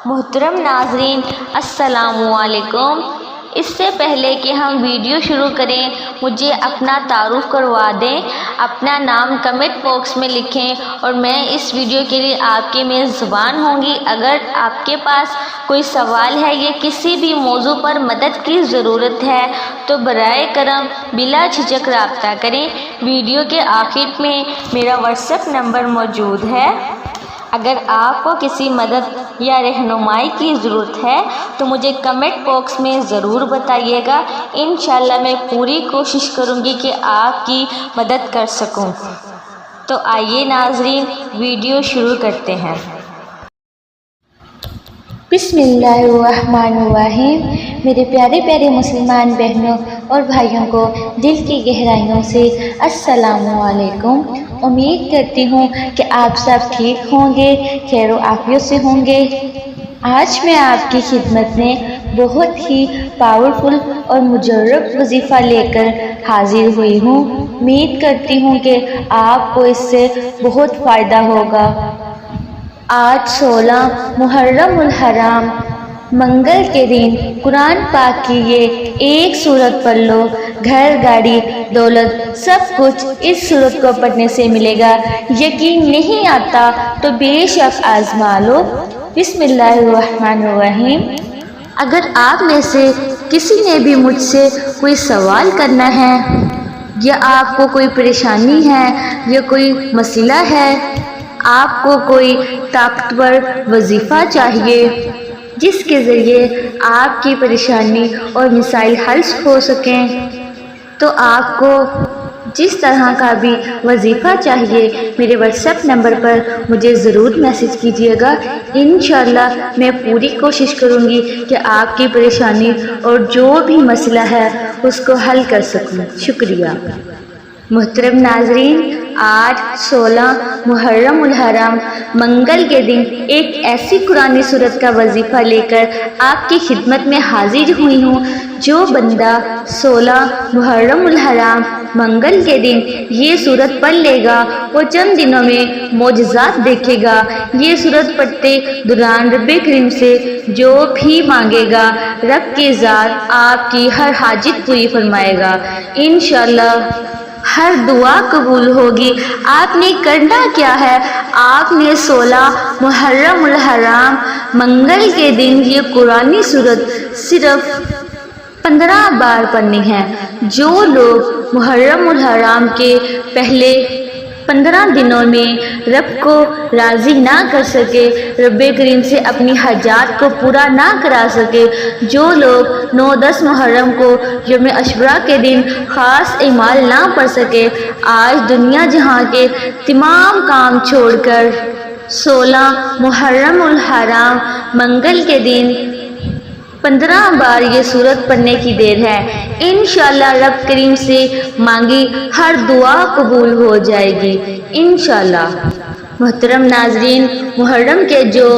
محترم ناظرین السلام علیکم۔ اس سے پہلے کہ ہم ویڈیو شروع کریں مجھے اپنا تعارف کروا دیں، اپنا نام کمنٹ باکس میں لکھیں اور میں اس ویڈیو کے لیے آپ کی میزبان ہوں گی۔ اگر آپ کے پاس کوئی سوال ہے یا کسی بھی موضوع پر مدد کی ضرورت ہے تو برائے کرم بلا جھجک رابطہ کریں۔ ویڈیو کے آخر میں میرا واٹس ایپ نمبر موجود ہے، اگر آپ کو کسی مدد یا رہنمائی کی ضرورت ہے تو مجھے کمنٹ باکس میں ضرور بتائیے گا۔ انشاءاللہ میں پوری کوشش کروں گی کہ آپ کی مدد کر سکوں۔ تو آئیے ناظرین ویڈیو شروع کرتے ہیں۔ بسم اللہ الرحمن الرحیم۔ میرے پیارے پیارے مسلمان بہنوں اور بھائیوں کو دل کی گہرائیوں سے السلام علیکم۔ امید کرتی ہوں کہ آپ سب ٹھیک ہوں گے، خیر و عافیت سے ہوں گے۔ آج میں آپ کی خدمت میں بہت ہی پاورفل اور مجرب وظیفہ لے کر حاضر ہوئی ہوں۔ امید کرتی ہوں کہ آپ کو اس سے بہت فائدہ ہوگا۔ آج 16 محرم الحرام منگل کے دن قرآن پاک کی یہ ایک سورت پڑھ لو، گھر گاڑی دولت سب کچھ اس سورت کو پڑھنے سے ملے گا۔ یقین نہیں آتا تو بے شک آزما لو۔ بسم اللہ الرحمن الرحیم۔ اگر آپ میں سے کسی نے بھی مجھ سے کوئی سوال کرنا ہے یا آپ کو کوئی پریشانی ہے یا کوئی مسئلہ ہے، آپ کو کوئی طاقتور وظیفہ چاہیے جس کے ذریعے آپ کی پریشانی اور مسائل حل ہو سکیں، تو آپ کو جس طرح کا بھی وظیفہ چاہیے میرے واٹس ایپ نمبر پر مجھے ضرور میسج کیجیے گا۔ انشاءاللہ میں پوری کوشش کروں گی کہ آپ کی پریشانی اور جو بھی مسئلہ ہے اس کو حل کر سکوں۔ شکریہ۔ محترم ناظرین، آج 16 محرم الحرام منگل کے دن ایک ایسی قرآنی سورت کا وظیفہ لے کر آپ کی خدمت میں حاضر ہوئی ہوں۔ جو بندہ 16 محرم الحرام منگل کے دن یہ سورت پڑھ لے گا وہ چند دنوں میں معجزات دیکھے گا۔ یہ سورت پڑھتے دوران رب کریم سے جو بھی مانگے گا رب کی ذات آپ کی ہر حاجت پوری فرمائے گا۔ انشاءاللہ ہر دعا قبول ہوگی۔ آپ نے کرنا کیا ہے، آپ نے 16 محرم الحرام منگل کے دن یہ قرآنی سورت صرف 15 بار پڑھنی ہے۔ جو لوگ محرم الحرام کے پہلے 15 دنوں میں رب کو راضی نہ کر سکے، رب کریم سے اپنی حاجات کو پورا نہ کرا سکے، جو لوگ 9-10 محرم کو یوم عاشوراء کے دن خاص اعمال نہ پڑھ سکے، آج دنیا جہاں کے تمام کام چھوڑ کر 16 محرم الحرام منگل کے دن 15 بار یہ سورت پڑھنے کی دیر ہے۔ انشاءاللہ رب کریم سے مانگی ہر دعا قبول ہو جائے گی انشاءاللہ۔ محترم ناظرین، محرم کے جو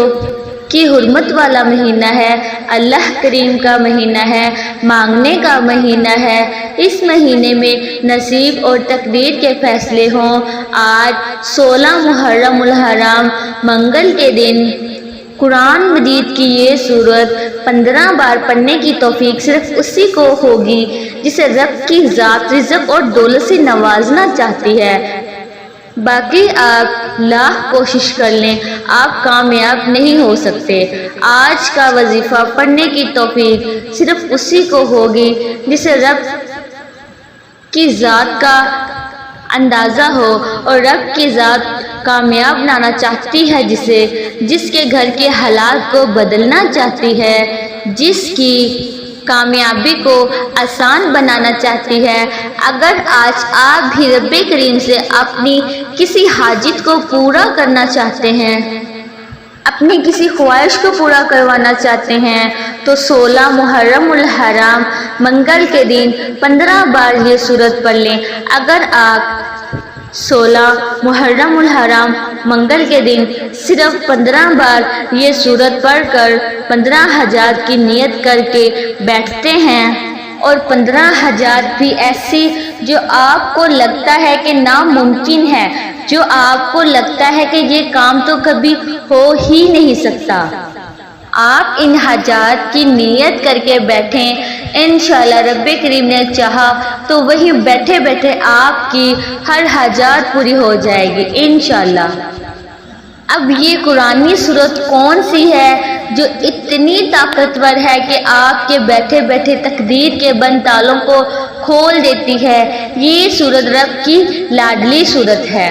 کی حرمت والا مہینہ ہے، اللہ کریم کا مہینہ ہے، مانگنے کا مہینہ ہے۔ اس مہینے میں نصیب اور تقدیر کے فیصلے ہوں۔ آج 16 محرم الحرام منگل کے دن قرآن مجید کی یہ سورت 15 بار پڑھنے کی توفیق صرف اسی کو ہوگی جسے رب کی ذات رزق اور دولت سے نوازنا چاہتی ہے۔ باقی آپ لاکھ کوشش کر لیں، آپ کامیاب نہیں ہو سکتے۔ آج کا وظیفہ پڑھنے کی توفیق صرف اسی کو ہوگی جسے رب کی ذات کا اندازہ ہو اور رب کی ذات کامیاب بنانا چاہتی ہے، جس کے گھر کے حالات کو بدلنا چاہتی ہے، جس کی کامیابی کو آسان بنانا چاہتی ہے۔ اگر آج آپ بھی رب کریم سے اپنی کسی حاجت کو پورا کرنا چاہتے ہیں، اپنی کسی خواہش کو پورا کروانا چاہتے ہیں تو 16 محرم الحرام منگل کے دن 15 بار یہ سورت پڑھ لیں۔ اگر آپ 16 محرم الحرام منگل کے دن صرف 15 بار یہ سورت پڑھ کر 15 حاجات کی نیت کر کے بیٹھتے ہیں، اور 15 حاجات بھی ایسی جو آپ کو لگتا ہے کہ ناممکن ہے، جو آپ کو لگتا ہے کہ یہ کام تو کبھی ہو ہی نہیں سکتا، آپ ان حاجات کی نیت کر کے بیٹھیں، انشاءاللہ رب کریم نے چاہا تو وہی بیٹھے بیٹھے آپ کی ہر حاجات پوری ہو جائے گی انشاءاللہ۔ اب یہ قرآنی صورت کون سی ہے جو اتنی طاقتور ہے کہ آپ کے بیٹھے بیٹھے تقدیر کے بند تالوں کو کھول دیتی ہے؟ یہ صورت رب کی لاڈلی صورت ہے۔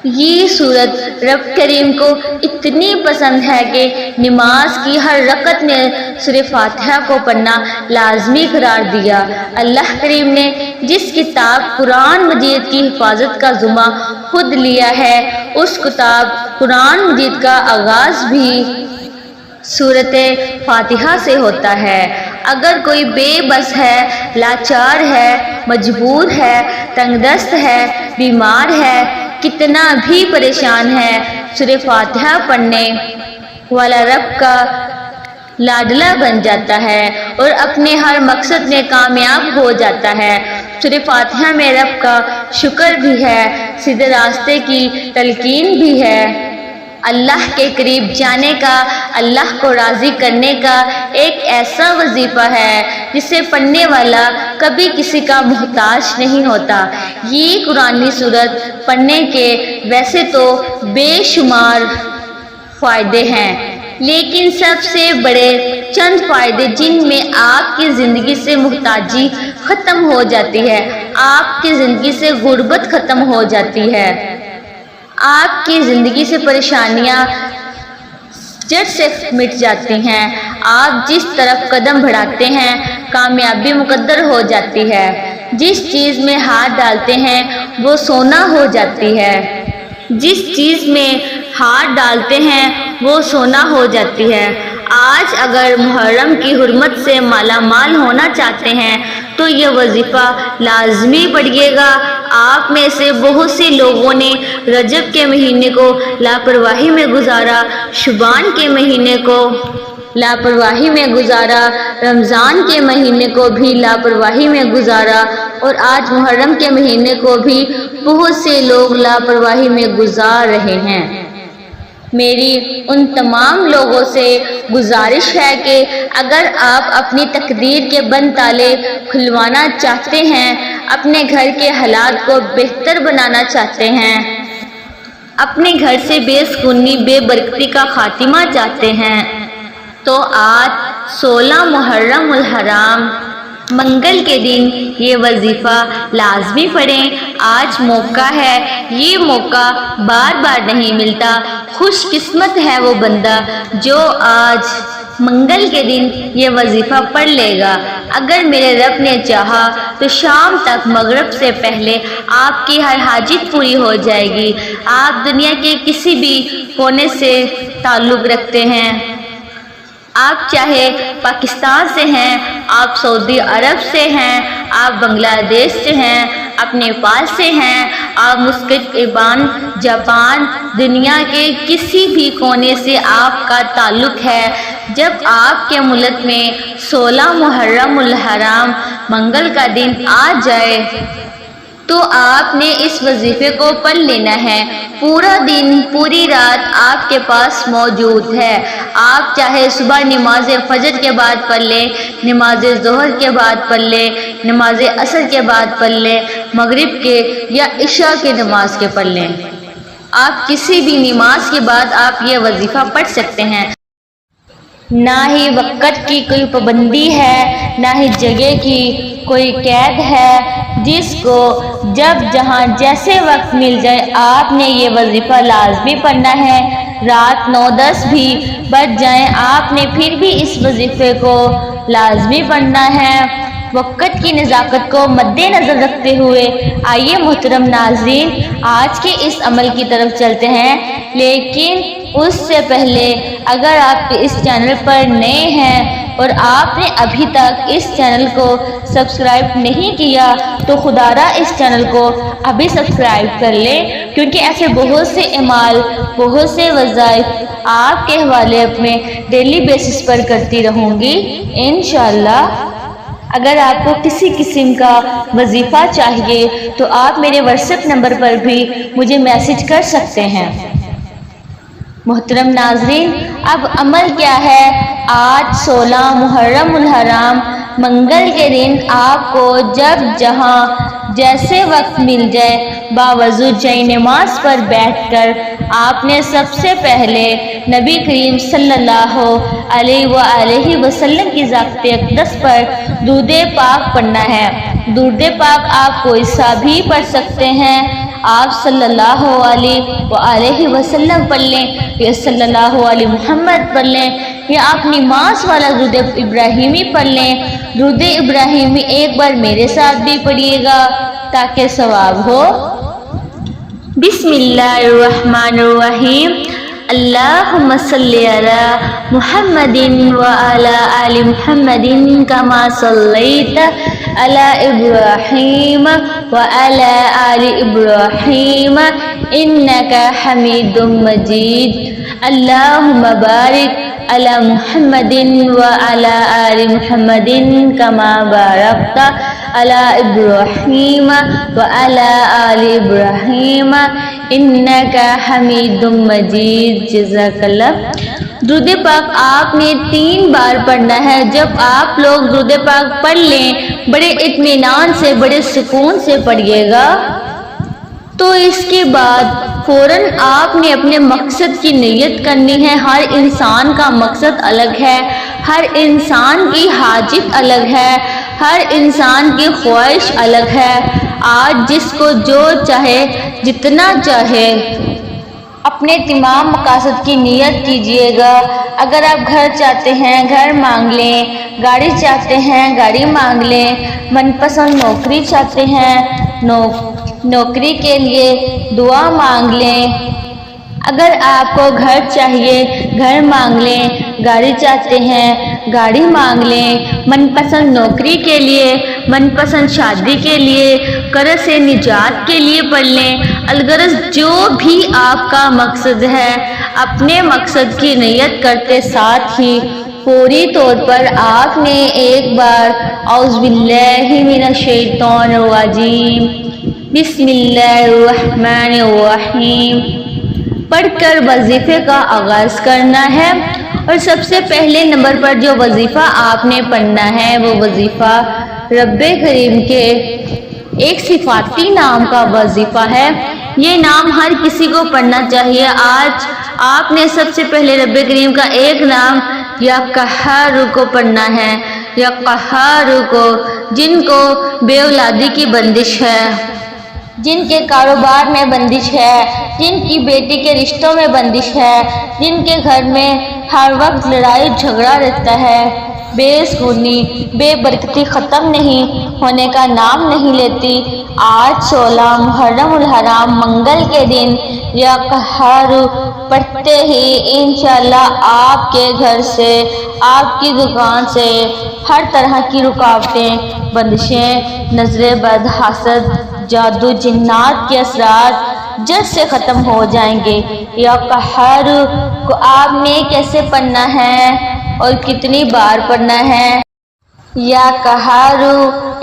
یہ صورت رب کریم کو اتنی پسند ہے کہ نماز کی ہر رکعت میں سورہ فاتحہ کو پڑھنا لازمی قرار دیا۔ اللہ کریم نے جس کتاب قرآن مجید کی حفاظت کا ذمہ خود لیا ہے، اس کتاب قرآن مجید کا آغاز بھی سورۃ فاتحہ سے ہوتا ہے۔ اگر کوئی بے بس ہے، لاچار ہے، مجبور ہے، تنگ دست ہے، بیمار ہے، کتنا بھی پریشان ہے، سورہ فاتحہ پڑھنے والا رب کا لاڈلا بن جاتا ہے اور اپنے ہر مقصد میں کامیاب ہو جاتا ہے۔ سورہ فاتحہ میں رب کا شکر بھی ہے، سیدھے راستے کی تلقین بھی ہے، اللہ کے قریب جانے کا، اللہ کو راضی کرنے کا ایک ایسا وظیفہ ہے جسے پڑھنے والا کبھی کسی کا محتاج نہیں ہوتا۔ یہ قرآنی صورت پڑھنے کے ویسے تو بے شمار فائدے ہیں، لیکن سب سے بڑے چند فائدے جن میں آپ کی زندگی سے محتاجی ختم ہو جاتی ہے، آپ کی زندگی سے غربت ختم ہو جاتی ہے، آپ کی زندگی سے پریشانیاں جڑ سے مٹ جاتی ہیں، آپ جس طرف قدم بڑھاتے ہیں کامیابی مقدر ہو جاتی ہے، جس چیز میں ہاتھ ڈالتے ہیں وہ سونا ہو جاتی ہے، جس چیز میں ہاتھ ڈالتے ہیں وہ سونا ہو جاتی ہے۔ آج اگر محرم کی حرمت سے مالا مال ہونا چاہتے ہیں تو یہ وظیفہ لازمی پڑھیے گا۔ آپ میں سے بہت سے لوگوں نے رجب کے مہینے کو لاپرواہی میں گزارا، شعبان کے مہینے کو لاپرواہی میں گزارا، رمضان کے مہینے کو بھی لاپرواہی میں گزارا، اور آج محرم کے مہینے کو بھی بہت سے لوگ لاپرواہی میں گزار رہے ہیں۔ میری ان تمام لوگوں سے گزارش ہے کہ اگر آپ اپنی تقدیر کے بند تالے کھلوانا چاہتے ہیں، اپنے گھر کے حالات کو بہتر بنانا چاہتے ہیں، اپنے گھر سے بے سکونی بے برکتی کا خاتمہ چاہتے ہیں، تو آج 16 محرم الحرام منگل کے دن یہ وظیفہ لازمی پڑھیں۔ آج موقع ہے، یہ موقع بار بار نہیں ملتا۔ خوش قسمت ہے وہ بندہ جو آج منگل کے دن یہ وظیفہ پڑھ لے گا۔ اگر میرے رب نے چاہا تو شام تک مغرب سے پہلے آپ کی ہر حاجت پوری ہو جائے گی۔ آپ دنیا کے کسی بھی کونے سے تعلق رکھتے ہیں، آپ چاہے پاکستان سے ہیں، آپ سعودی عرب سے ہیں، آپ بنگلہ دیش سے ہیں، آپ نیپال سے ہیں، آپ مسقط ایران، جاپان، دنیا کے کسی بھی کونے سے آپ کا تعلق ہے، جب آپ کے ملک میں 16 محرم الحرام منگل کا دن آ جائے تو آپ نے اس وظیفے کو پڑھ لینا ہے۔ پورا دن پوری رات آپ کے پاس موجود ہے۔ آپ چاہے صبح نماز فجر کے بعد پڑھ لیں، نماز ظہر کے بعد پڑھ لیں، نماز عصر کے بعد پڑھ لیں، مغرب کے یا عشاء کے نماز کے پڑھ لیں، آپ کسی بھی نماز کے بعد آپ یہ وظیفہ پڑھ سکتے ہیں۔ نہ ہی وقت کی کوئی پابندی ہے، نہ ہی جگہ کی کوئی قید ہے، جس کو جب جہاں جیسے وقت مل جائے آپ نے یہ وظیفہ لازمی پڑھنا ہے۔ رات 9-10 بھی بج جائیں آپ نے پھر بھی اس وظیفے کو لازمی پڑھنا ہے۔ وقت کی نزاکت کو مد نظر رکھتے ہوئے آئیے محترم ناظرین آج کے اس عمل کی طرف چلتے ہیں، لیکن اس سے پہلے اگر آپ اس چینل پر نئے ہیں اور آپ نے ابھی تک اس چینل کو سبسکرائب نہیں کیا تو خدا را اس چینل کو ابھی سبسکرائب کر لیں، کیونکہ ایسے بہت سے اعمال، بہت سے وظائف آپ کے حوالے میں ڈیلی بیسس پر کرتی رہوں گی انشاءاللہ۔ اگر آپ کو کسی قسم کا وظیفہ چاہیے تو آپ میرے واٹس ایپ نمبر پر بھی مجھے میسج کر سکتے ہیں۔ محترم ناظرین، اب عمل کیا ہے؟ آج 16 محرم الحرام منگل کے دن آپ کو جب جہاں جیسے وقت مل جائے باوضو جائے نماز پر بیٹھ کر آپ نے سب سے پہلے نبی کریم صلی اللہ علیہ وآلہ وسلم کی ذات اقدس پر درود پاک پڑھنا ہے۔ درود پاک آپ کوئی سا بھی پڑھ سکتے ہیں۔ آپ صلی اللہ علیہ وآلہ وسلم پڑھ لیں یا صلی اللہ علیہ محمد پڑھ لیں یا آپ نماز والا درود ابراہیمی پڑھ لیں۔ درود ابراہیمی ایک بار میرے ساتھ بھی پڑھیے گا تاکہ ثواب ہو۔ بسم اللہ الرحمن الرحیم۔ اللہم صلی علی محمد وعلی آل محمد کما صلیت علی ابراہیم وعلی آل ابراہیم انکا حمید مجید۔ اللہم بارک علی محمد وعلی آل محمد کما بارکت علی ابراہیم وعلی آل ابراہیم انکا حمید مجید۔ جزاک اللہ۔ درود پاک آپ نے 3 بار پڑھنا ہے۔ جب آپ لوگ درود پاک پڑھ لیں بڑے اطمینان سے بڑے سکون سے پڑھیے گا تو اس کے بعد فوراً آپ نے اپنے مقصد کی نیت کرنی ہے۔ ہر انسان کا مقصد الگ ہے، ہر انسان کی حاجت الگ ہے، ہر انسان کی خواہش الگ ہے۔ آج جس کو جو چاہے جتنا چاہے اپنے تمام مقاصد کی نیت کیجیے گا۔ اگر آپ گھر چاہتے ہیں گھر مانگ لیں، گاڑی چاہتے ہیں گاڑی مانگ لیں، من پسند نوکری چاہتے ہیں نوکری کے لیے دعا مانگ لیں۔ اگر آپ کو گھر چاہیے گھر مانگ لیں، گاڑی چاہتے ہیں گاڑی مانگ لیں، من پسند نوکری کے لیے من پسند شادی کے لیے قرض سے نجات کے لیے پڑھ لیں۔ الغرض جو بھی آپ کا مقصد ہے اپنے مقصد کی نیت کرتے ساتھ ہی فوری طور پر آپ نے ایک بار اعوذ باللہ من الشیطان الرجیم بسم اللہ الرحمن الرحیم پڑھ کر وظیفے کا آغاز کرنا ہے۔ اور سب سے پہلے نمبر پر جو وظیفہ آپ نے پڑھنا ہے وہ وظیفہ رب کریم کے ایک صفاتی نام کا وظیفہ ہے۔ یہ نام ہر کسی کو پڑھنا چاہیے۔ آج آپ نے سب سے پہلے رب کریم کا ایک نام یا قہار کو پڑھنا ہے، یا قہار کو، جن کو بے اولادی کی بندش ہے، جن کے کاروبار میں بندش ہے، جن کی بیٹی کے رشتوں میں بندش ہے، جن کے گھر میں ہر وقت لڑائی جھگڑا رہتا ہے، بے سکونی بے برکتی ختم نہیں ہونے کا نام نہیں لیتی۔ آج 16 محرم الحرام منگل کے دن یا قہار پڑھتے ہی انشاءاللہ آپ کے گھر سے آپ کی دکان سے ہر طرح کی رکاوٹیں، بندشیں، نظر بد، حسد، جادو، جنات کے اثرات جڑ سے ختم ہو جائیں گے۔ یا قہار کو آپ نے کیسے پڑھنا ہے اور کتنی بار پڑھنا ہے؟ یا قہار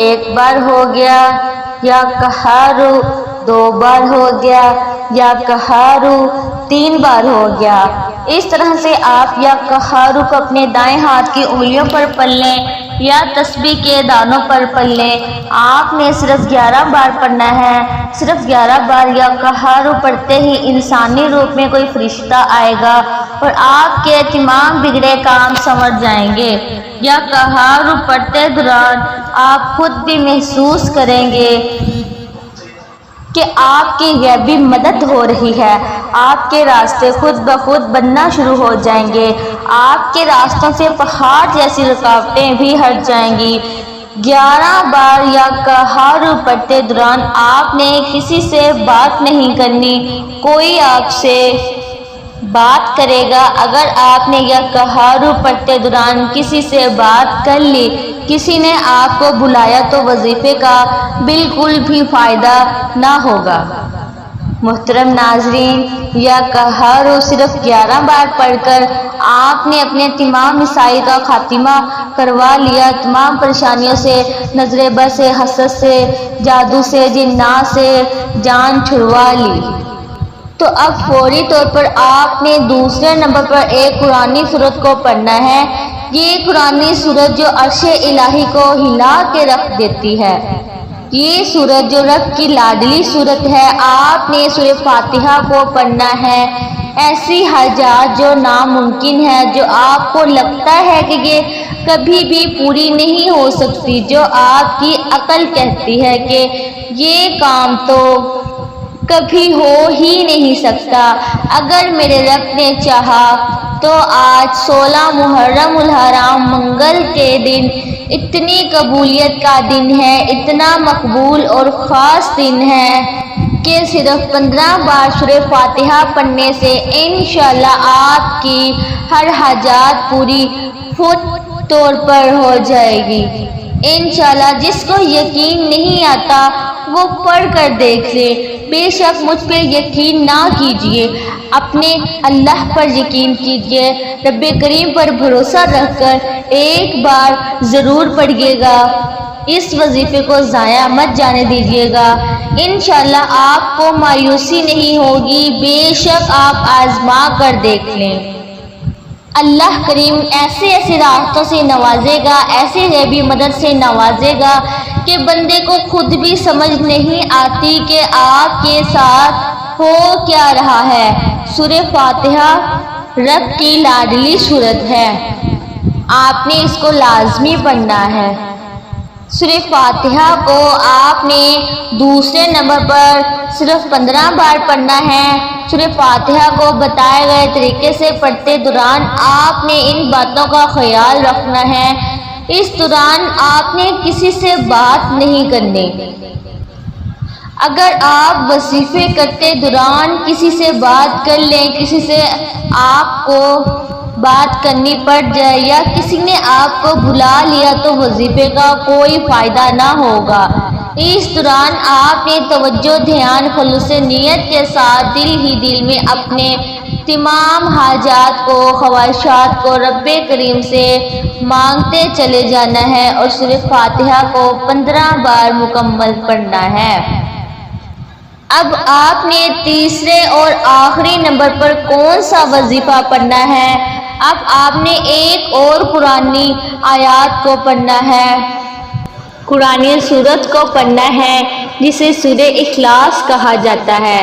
ایک بار ہو گیا، یا قہار 2 بار ہو گیا، یا قہار 3 بار ہو گیا۔ اس طرح سے آپ یا قہار کو اپنے دائیں ہاتھ کی انگلیوں پر پڑھ لیں یا تسبیح کے دانوں پر پڑھ لیں۔ آپ نے صرف 11 بار پڑھنا ہے۔ صرف 11 بار یا قہار پڑھتے ہی انسانی روپ میں کوئی فرشتہ آئے گا اور آپ کے تمام بگڑے کام سنور جائیں گے۔ یا قہار پڑھتے دوران آپ خود بھی محسوس کریں گے کہ آپ کی غیبی مدد ہو رہی ہے۔ آپ کے راستے خود بخود بننا شروع ہو جائیں گے۔ آپ کے راستوں سے پہاڑ جیسی رکاوٹیں بھی ہٹ جائیں گی۔ 11 بار یا قہار پڑھتے دوران آپ نے کسی سے بات نہیں کرنی، کوئی آپ سے بات کرے گا۔ اگر آپ نے یا قہار پڑھتے دوران کسی سے بات کر لی، کسی نے آپ کو بلایا تو وظیفے کا بالکل بھی فائدہ نہ ہوگا۔ محترم ناظرین، یا قہار صرف 11 بار پڑھ کر آپ نے اپنے تمام مسائل کا خاتمہ کروا لیا۔ تمام پریشانیوں سے، نظر بد سے، حسد سے، جادو سے، جنات سے جان چھڑوا لی۔ تو اب فوری طور پر آپ نے دوسرے نمبر پر ایک قرآنی سورت کو پڑھنا ہے۔ یہ قرآنی سورت جو عرش الہی کو ہلا کے رکھ دیتی ہے، یہ سورت جو رب کی لاڈلی سورت ہے، آپ نے سورہ فاتحہ کو پڑھنا ہے۔ ایسی حاجات جو ناممکن ہے، جو آپ کو لگتا ہے کہ یہ کبھی بھی پوری نہیں ہو سکتی، جو آپ کی عقل کہتی ہے کہ یہ کام تو کبھی ہو ہی نہیں سکتا، اگر میرے رب نے چاہا تو آج 16 محرم الحرام منگل کے دن اتنی قبولیت کا دن ہے، اتنا مقبول اور خاص دن ہے کہ صرف 15 بار سورہ فاتحہ پڑھنے سے انشاءاللہ آپ کی ہر حاجات پوری فوت طور پر ہو جائے گی انشاءاللہ۔ جس کو یقین نہیں آتا وہ پڑھ کر دیکھ لے، بے شک مجھ پہ یقین نہ کیجیے، اپنے اللہ پر یقین کیجیے، رب کریم پر بھروسہ رکھ کر ایک بار ضرور پڑھیے گا، اس وظیفے کو ضائع مت جانے دیجیے گا، انشاءاللہ آپ کو مایوسی نہیں ہوگی، بے شک آپ آزما کر دیکھ لیں۔ اللہ کریم ایسے ایسے راحتوں سے نوازے گا، ایسے غیبی مدد سے نوازے گا کہ بندے کو خود بھی سمجھ نہیں آتی کہ آپ کے ساتھ ہو کیا رہا ہے۔ سورہ فاتحہ رب کی لاڈلی سورت ہے، آپ نے اس کو لازمی پڑھنا ہے۔ سورہ فاتحہ کو آپ نے دوسرے نمبر پر صرف 15 بار پڑھنا ہے۔ سورہ فاتحہ کو بتائے گئے طریقے سے پڑھتے دوران آپ نے ان باتوں کا خیال رکھنا ہے۔ اس دوران آپ نے کسی سے بات نہیں کرنی۔ اگر آپ وظیفے کرتے دوران کسی سے بات کر لیں، کسی سے آپ کو بات کرنی پڑ جائے یا کسی نے آپ کو بلا لیا تو وظیفے کا کوئی فائدہ نہ ہوگا۔ اس دوران آپ نے توجہ، دھیان، خلوص نیت کے ساتھ دل ہی دل میں اپنے تمام حاجات کو، خواہشات کو رب کریم سے مانگتے چلے جانا ہے اور سورہ فاتحہ کو 15 بار مکمل پڑھنا ہے۔ اب آپ نے تیسرے اور آخری نمبر پر کون سا وظیفہ پڑھنا ہے؟ اب آپ نے ایک اور قرآنی آیات کو پڑھنا ہے، قرآنی سورت کو پڑھنا ہے جسے سورہ اخلاص کہا جاتا ہے۔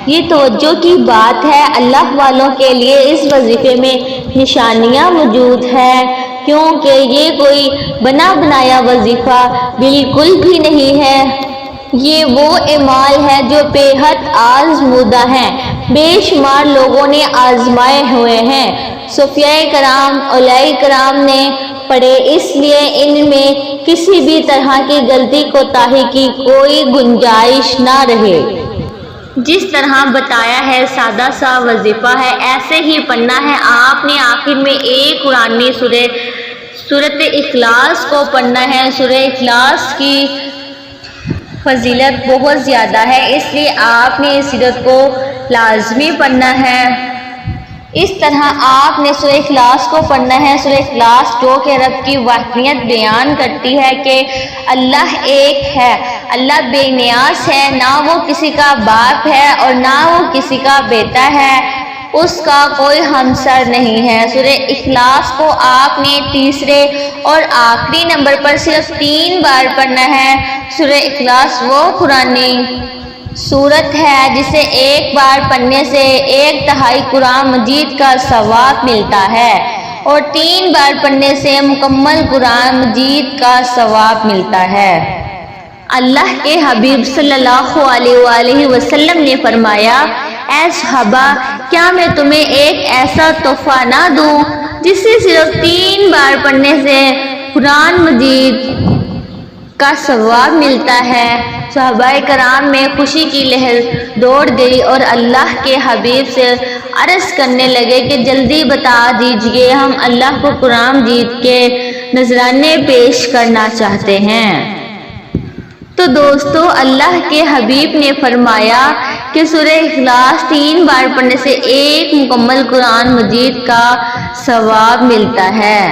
یہ توجہ کی بات ہے، اللہ والوں کے لیے اس وظیفے میں نشانیاں موجود ہیں، کیونکہ یہ کوئی بنا بنایا وظیفہ بالکل بھی نہیں ہے، یہ وہ اعمال ہے جو بے حد آزمودہ ہیں، بے شمار لوگوں نے آزمائے ہوئے ہیں، صوفیاء کرام، اولیاء کرام نے پڑھے، اس لیے ان میں کسی بھی طرح کی غلطی کوتاہی کی کوئی گنجائش نہ رہے۔ جس طرح بتایا ہے سادہ سا وظیفہ ہے، ایسے ہی پڑھنا ہے۔ آپ نے آخر میں ایک قرآنی سورۃ اخلاص کو پڑھنا ہے۔ سورہ اخلاص کی فضیلت بہت زیادہ ہے، اس لیے آپ نے اس سورت کو لازمی پڑھنا ہے۔ اس طرح آپ نے سورہ اخلاص کو پڑھنا ہے۔ سورہ اخلاص جو کہ رب کی وحدانیت بیان کرتی ہے کہ اللہ ایک ہے، اللہ بے نیاز ہے، نہ وہ کسی کا باپ ہے اور نہ وہ کسی کا بیٹا ہے، اس کا کوئی ہمسر نہیں ہے۔ سورہ اخلاص کو آپ نے تیسرے اور آخری نمبر پر صرف 3 بار پڑھنا ہے۔ سورہ اخلاص وہ قرآنی سورت ہے جسے ایک بار پڑھنے سے 1/3 قرآن مجید کا ثواب ملتا ہے اور 3 بار پڑھنے سے مکمل قرآن مجید کا ثواب ملتا ہے۔ اللہ کے حبیب صلی اللہ علیہ وآلہ وسلم نے فرمایا، اے صحابہ، کیا میں تمہیں ایک ایسا تحفہ نہ دوں جسے صرف 3 بار پڑھنے سے قرآن مجید کا ثواب ملتا ہے؟ صحابہ کرام میں خوشی کی لہر دوڑ گئی اور اللہ کے حبیب سے عرض کرنے لگے کہ جلدی بتا دیجئے، ہم اللہ کو قرآن مجید کے نذرانے پیش کرنا چاہتے ہیں۔ تو دوستو، اللہ کے حبیب نے فرمایا کہ سورہ اخلاص 3 بار پڑھنے سے ایک مکمل قرآن مجید کا ثواب ملتا ہے۔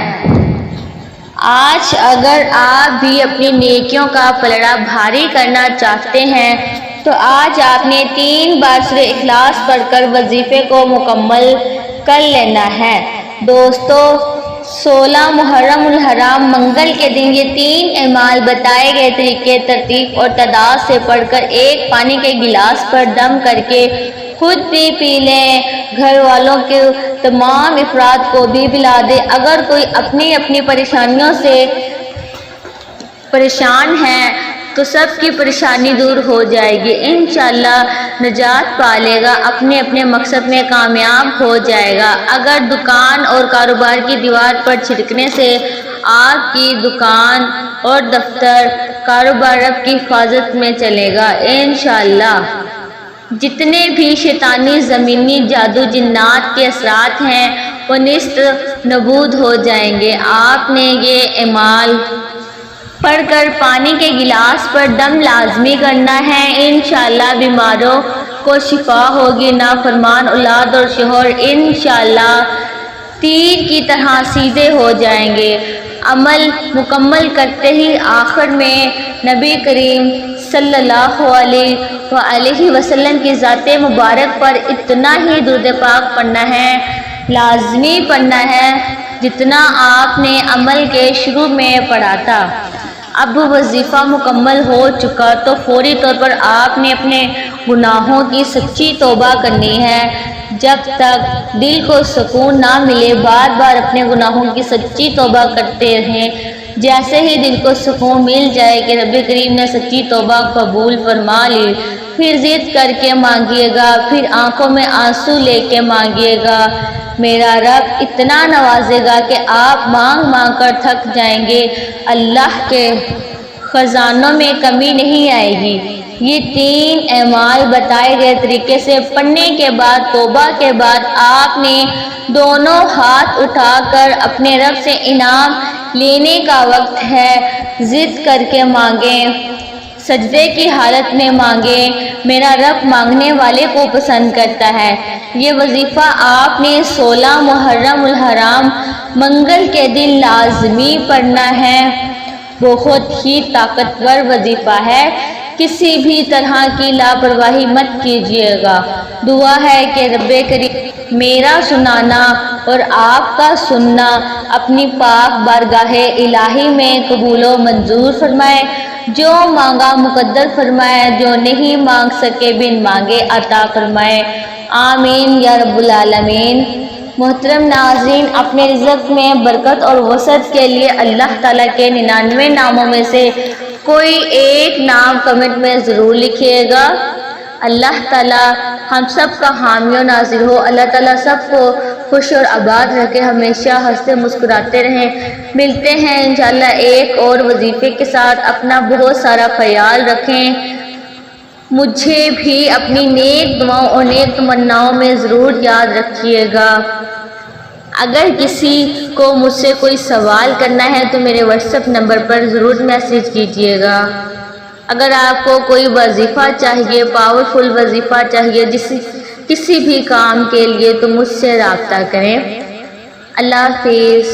آج اگر آپ بھی اپنی نیکیوں کا پلڑا بھاری کرنا چاہتے ہیں تو تو آج آپ نے 3 بار سورہ اخلاص پڑھ کر وظیفے کو مکمل کر لینا ہے۔ دوستو 16 محرم الحرام منگل کے دن یہ 3 اعمال بتائے گئے طریقے ترتیب اور تعداد سے پڑھ کر ایک پانی کے گلاس پر دم کر کے خود بھی پی لیں، گھر والوں کے تمام افراد کو بھی پلا دیں۔ اگر کوئی اپنی پریشانیوں سے پریشان ہے تو سب کی پریشانی دور ہو جائے گی، انشاءاللہ نجات پا لے گا، اپنے مقصد میں کامیاب ہو جائے گا۔ اگر دکان اور کاروبار کی دیوار پر چھڑکنے سے آپ کی دکان اور دفتر کاروبار رب کی حفاظت میں چلے گا انشاءاللہ۔ جتنے بھی شیطانی زمینی جادو جنات کے اثرات ہیں وہ نیست نابود ہو جائیں گے۔ آپ نے یہ اعمال پڑھ کر پانی کے گلاس پر دم لازمی کرنا ہے، انشاءاللہ بیماروں کو شفا ہوگی، نافرمان اولاد اور شوہر انشاءاللہ تیر کی طرح سیدھے ہو جائیں گے۔ عمل مکمل کرتے ہی آخر میں نبی کریم صلی اللہ علیہ وآلہ وسلم کی ذات مبارک پر اتنا ہی درود پاک پڑھنا ہے، لازمی پڑھنا ہے جتنا آپ نے عمل کے شروع میں پڑھا تھا۔ اب وظیفہ مکمل ہو چکا تو فوری طور پر آپ نے اپنے گناہوں کی سچی توبہ کرنی ہے۔ جب تک دل کو سکون نہ ملے بار بار اپنے گناہوں کی سچی توبہ کرتے رہیں۔ جیسے ہی دل کو سکون مل جائے کہ رب کریم نے سچی توبہ قبول فرما لی، پھر ضد کر کے مانگیے گا، پھر آنکھوں میں آنسو لے کے مانگیے گا، میرا رب اتنا نوازے گا کہ آپ مانگ مانگ کر تھک جائیں گے، اللہ کے خزانوں میں کمی نہیں آئے گی۔ یہ 3 اعمال بتائے گئے طریقے سے پڑھنے کے بعد توبہ کے بعد آپ نے دونوں ہاتھ اٹھا کر اپنے رب سے انعام لینے کا وقت ہے۔ ضد کر کے مانگیں، سجدے کی حالت میں مانگیں، میرا رب مانگنے والے کو پسند کرتا ہے۔ یہ وظیفہ آپ نے 16 محرم الحرام منگل کے دن لازمی پڑھنا ہے۔ بہت ہی طاقتور وظیفہ ہے، کسی بھی طرح کی لاپرواہی مت کیجیے گا۔ دعا ہے کہ رب کریم میرا سنانا اور آپ کا سننا اپنی پاک بارگاہ الہی میں قبول و منظور فرمائے، جو مانگا مقدر فرمائے، جو نہیں مانگ سکے بن مانگے عطا فرمائے، آمین یا رب العالمین۔ محترم ناظرین، اپنے رزق میں برکت اور وسعت کے لیے اللہ تعالیٰ کے 99 ناموں میں سے کوئی ایک نام کمنٹ میں ضرور لکھیے گا۔ اللہ تعالیٰ ہم سب کا حامی و ناصر ہو، اللہ تعالیٰ سب کو خوش اور آباد رکھے، ہمیشہ ہنستے مسکراتے رہیں۔ ملتے ہیں انشاءاللہ ایک اور وظیفے کے ساتھ، اپنا بہت سارا خیال رکھیں، مجھے بھی اپنی نیک دعاؤں اور نیک تمناؤں میں ضرور یاد رکھیے گا۔ اگر کسی کو مجھ سے کوئی سوال کرنا ہے تو میرے واٹس ایپ نمبر پر ضرور میسیج کیجیے گا۔ اگر آپ کو کوئی وظیفہ چاہیے، پاورفل وظیفہ چاہیے کسی بھی کام کے لیے، تو مجھ سے رابطہ کریں۔ اللہ حافظ۔